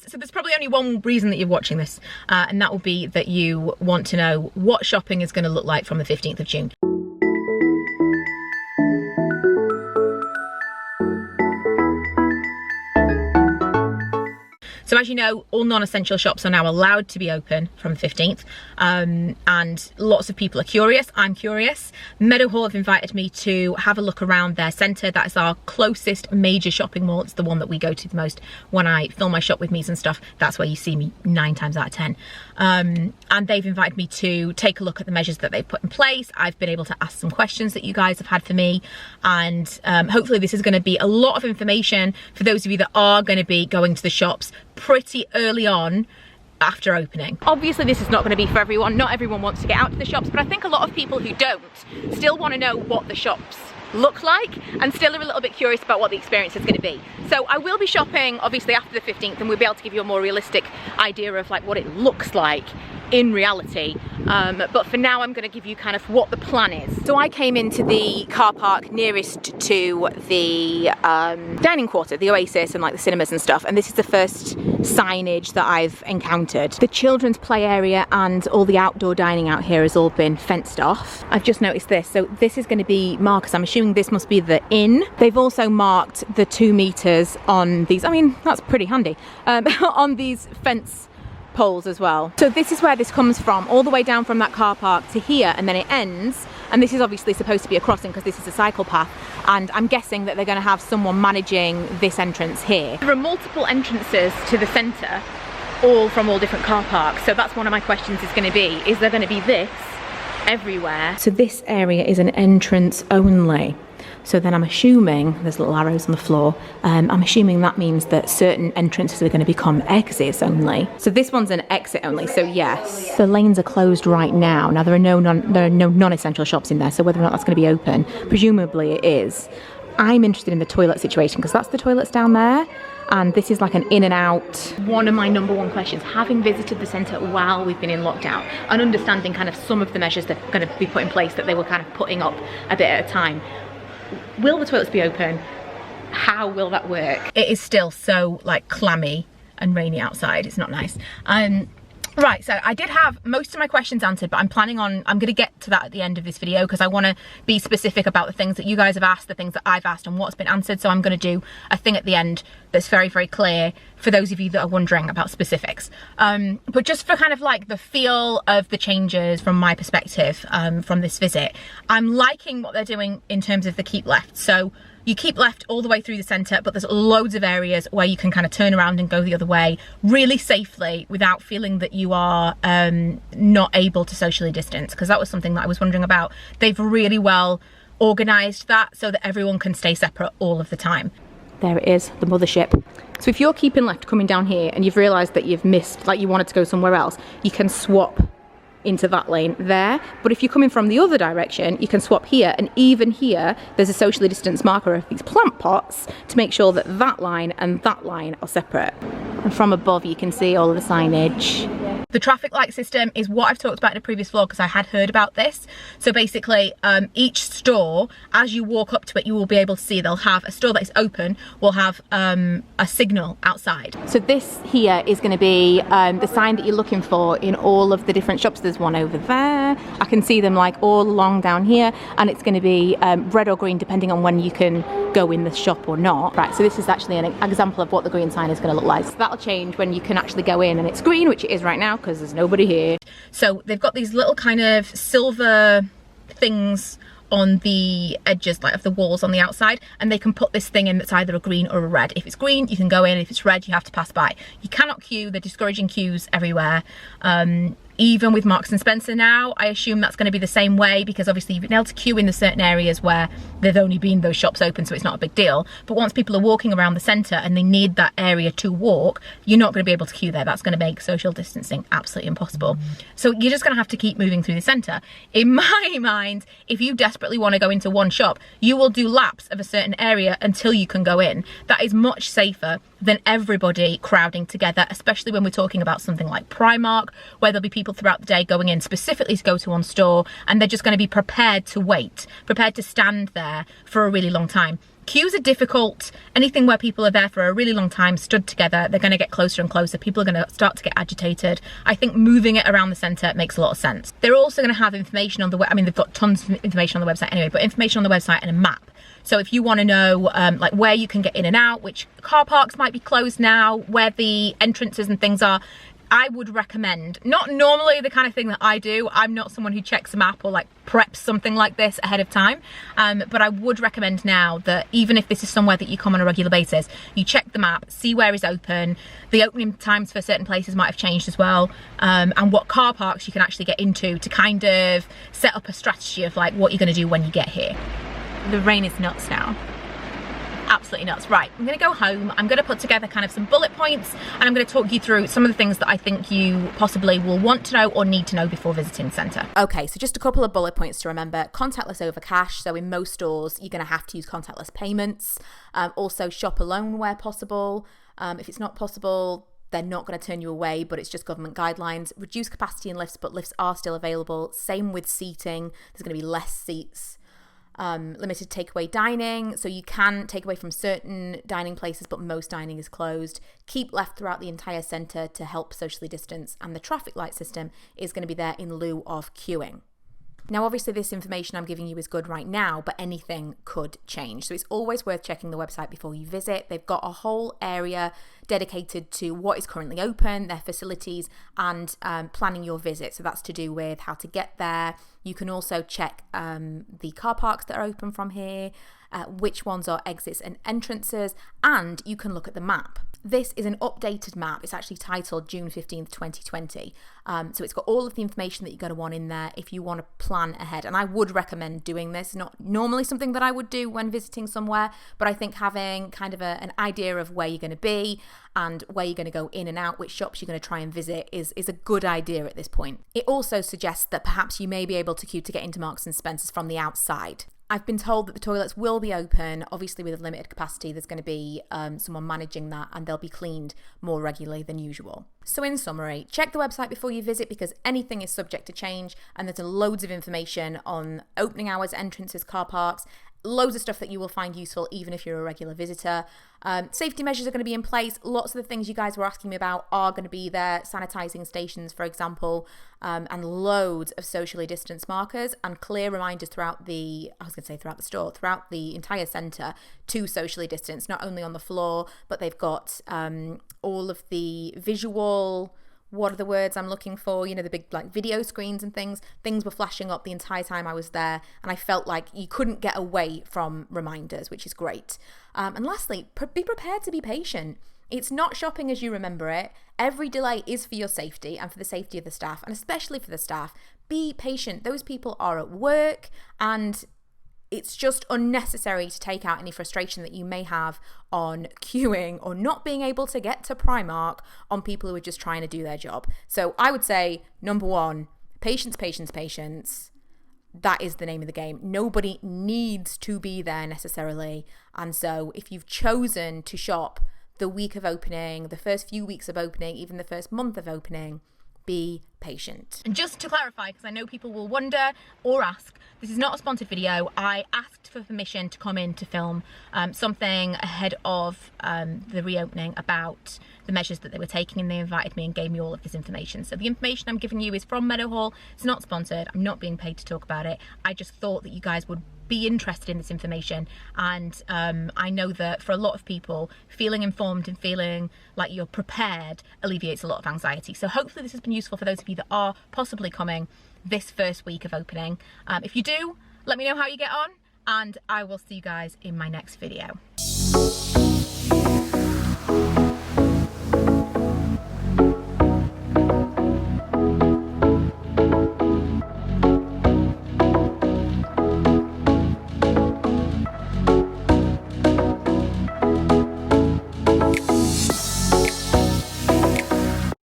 So there's probably only one reason that you're watching this, and that will be that you want to know what shopping is going to look like from the 15th of June. So as you know, all non-essential shops are now allowed to be open from the 15th, and lots of people are curious. I'm curious. Meadowhall have invited me to have a look around their centre. That is our closest major shopping mall. It's the one that we go to the most when I film my shop with me's and stuff. That's where you see me 9 times out of 10. And they've invited me to take a look at the measures that they've put in place. I've been able to ask some questions that you guys have had for me, and hopefully this is going to be a lot of information for those of you that are going to be going to the shops pretty early on after opening. Obviously this is not going to be for everyone. Not everyone wants to get out to the shops, but I think a lot of people who don't still want to know what the shops look like and still are a little bit curious about what the experience is going to be. So I will be shopping obviously after the 15th, and we'll be able to give you a more realistic idea of like what it looks like in reality, but for now I'm going to give you kind of what the plan is. So I came into the car park nearest to the dining quarter, the Oasis and like the cinemas and stuff, and this is the first signage that I've encountered. The children's play area and all the outdoor dining out here has all been fenced off. I've just noticed this, so this is going to be markers. I'm assuming this must be the inn. They've also marked the 2 meters on these, I mean that's pretty handy, on these fence poles as well. So this is where this comes from, all the way down from that car park to here, and then it ends, and this is obviously supposed to be a crossing because this is a cycle path, and I'm guessing that they're going to have someone managing this entrance here. There are multiple entrances to the centre, all from all different car parks, so that's one of my questions is going to be, is there going to be this everywhere? So this area is an entrance only. So then I'm assuming, there's little arrows on the floor, I'm assuming that means that certain entrances are going to become exits only. So this one's an exit only, so yes. The lanes are closed right now. Now there are no non-essential shops in there, so whether or not that's going to be open, presumably it is. I'm interested in the toilet situation because that's the toilets down there, and this is like an in and out. One of my #1 questions, having visited the centre while we've been in lockdown and understanding kind of some of the measures that are going to be put in place that they were kind of putting up a bit at a time. Will the toilets be open? How will that work? It is still so like clammy and rainy outside. It's not nice. Right, so I did have most of my questions answered, but I'm going to get to that at the end of this video because I want to be specific about the things that you guys have asked, the things that I've asked and what's been answered. So I'm going to do a thing at the end that's very, very clear for those of you that are wondering about specifics. But just for kind of like the feel of the changes from my perspective from this visit, I'm liking what they're doing in terms of the keep left. So you keep left all the way through the centre, but there's loads of areas where you can kind of turn around and go the other way really safely without feeling that you are not able to socially distance, because that was something that I was wondering about. They've really well organised that so that everyone can stay separate all of the time. There it is, the mothership. So if you're keeping left coming down here and you've realised that you've missed, like you wanted to go somewhere else, you can swap into that lane there, but if you're coming from the other direction you can swap here, and even here there's a socially distanced marker of these plant pots to make sure that that line and that line are separate. And from above you can see all of the signage. The traffic light system is what I've talked about in a previous vlog because I had heard about this. So basically each store, as you walk up to it, you will be able to see they'll have a store that is open will have a signal outside. So this here is going to be the sign that you're looking for in all of the different shops. There's one over there. I can see them like all along down here, and it's going to be red or green depending on when you can go in the shop or not. Right, so this is actually an example of what the green sign is going to look like. So that'll change when you can actually go in and it's green, which it is right now because there's nobody here. So they've got these little kind of silver things on the edges like of the walls on the outside, and they can put this thing in that's either a green or a red. If it's green you can go in, if it's red you have to pass by. You cannot queue, they're discouraging queues everywhere. Even with Marks and Spencer now, I assume that's going to be the same way, because obviously you've been able to queue in the certain areas where there've only been those shops open, so it's not a big deal. But once people are walking around the centre and they need that area to walk, you're not going to be able to queue there. That's going to make social distancing absolutely impossible. So you're just going to have to keep moving through the centre. In my mind, if you desperately want to go into one shop, you will do laps of a certain area until you can go in. That is much safer than everybody crowding together, especially when we're talking about something like Primark, where there'll be people throughout the day going in specifically to go to one store, and they're just going to be prepared to wait, prepared to stand there for a really long time. Queues are difficult. Anything where people are there for a really long time, stood together, they're going to get closer and closer. People are going to start to get agitated. I think moving it around the centre makes a lot of sense. They're also going to have information on the web. I mean, they've got tons of information on the website anyway, but information on the website and a map. So if you want to know like where you can get in and out, which car parks might be closed now, where the entrances and things are, I would recommend, not normally the kind of thing that I do, I'm not someone who checks a map or like preps something like this ahead of time, but I would recommend now that even if this is somewhere that you come on a regular basis, you check the map, see where is open. The opening times for certain places might have changed as well, and what car parks you can actually get into to kind of set up a strategy of like what you're going to do when you get here. The rain is nuts now. Absolutely nuts. Right, I'm gonna go home. I'm gonna put together kind of some bullet points, and I'm gonna talk you through some of the things that I think you possibly will want to know or need to know before visiting the centre. Okay, so just a couple of bullet points to remember. Contactless over cash. So in most stores, you're gonna have to use contactless payments. Also shop alone where possible. If it's not possible, they're not going to turn you away, but it's just government guidelines. Reduce capacity in lifts, but lifts are still available. Same with seating. There's going to be less seats. Limited takeaway dining, so you can take away from certain dining places, but most dining is closed. Keep left throughout the entire centre to help socially distance, and the traffic light system is going to be there in lieu of queuing. Now, obviously, this information I'm giving you is good right now, but anything could change. So it's always worth checking the website before you visit. They've got a whole area dedicated to what is currently open, their facilities, and planning your visit. So that's to do with how to get there. You can also check the car parks that are open from here, which ones are exits and entrances, and you can look at the map. This is an updated map. It's actually titled June 15th, 2020. So it's got all of the information that you're going to want in there if you want to plan ahead. And I would recommend doing this. Not normally something that I would do when visiting somewhere, but I think having kind of an idea of where you're going to be and where you're going to go in and out, which shops you're going to try and visit is a good idea at this point. It also suggests that perhaps you may be able to queue to get into Marks and Spencer's from the outside. I've been told that the toilets will be open. Obviously, with a limited capacity, there's going to be someone managing that, and they'll be cleaned more regularly than usual. So in summary, check the website before you visit because anything is subject to change, and there's loads of information on opening hours, entrances, car parks, loads of stuff that you will find useful even if you're a regular visitor. Safety measures are going to be in place. Lots of the things you guys were asking me about are going to be there. Sanitizing stations, for example, and loads of socially distanced markers and clear reminders throughout the store, throughout the entire centre to socially distance, not only on the floor, but they've got all of the visual, what are the words I'm looking for? You know, the big like video screens and things were flashing up the entire time I was there. And I felt like you couldn't get away from reminders, which is great. And lastly, be prepared to be patient. It's not shopping as you remember it. Every delay is for your safety and for the safety of the staff, and especially for the staff. Be patient. Those people are at work, and it's just unnecessary to take out any frustration that you may have on queuing or not being able to get to Primark on people who are just trying to do their job. So I would say, number one, patience, patience, patience. That is the name of the game. Nobody needs to be there necessarily. And so if you've chosen to shop the week of opening, the first few weeks of opening, even the first month of opening, be patient. And just to clarify, because I know people will wonder or ask, this is not a sponsored video. I asked for permission to come in to film something ahead of the reopening about the measures that they were taking, and they invited me and gave me all of this information. So the information I'm giving you is from Meadowhall. It's not sponsored. I'm not being paid to talk about it. I just thought that you guys would be interested in this information, and I know that for a lot of people, feeling informed and feeling like you're prepared alleviates a lot of anxiety. So hopefully this has been useful for those of you that are possibly coming this first week of opening. If you do, let me know how you get on, and I will see you guys in my next video.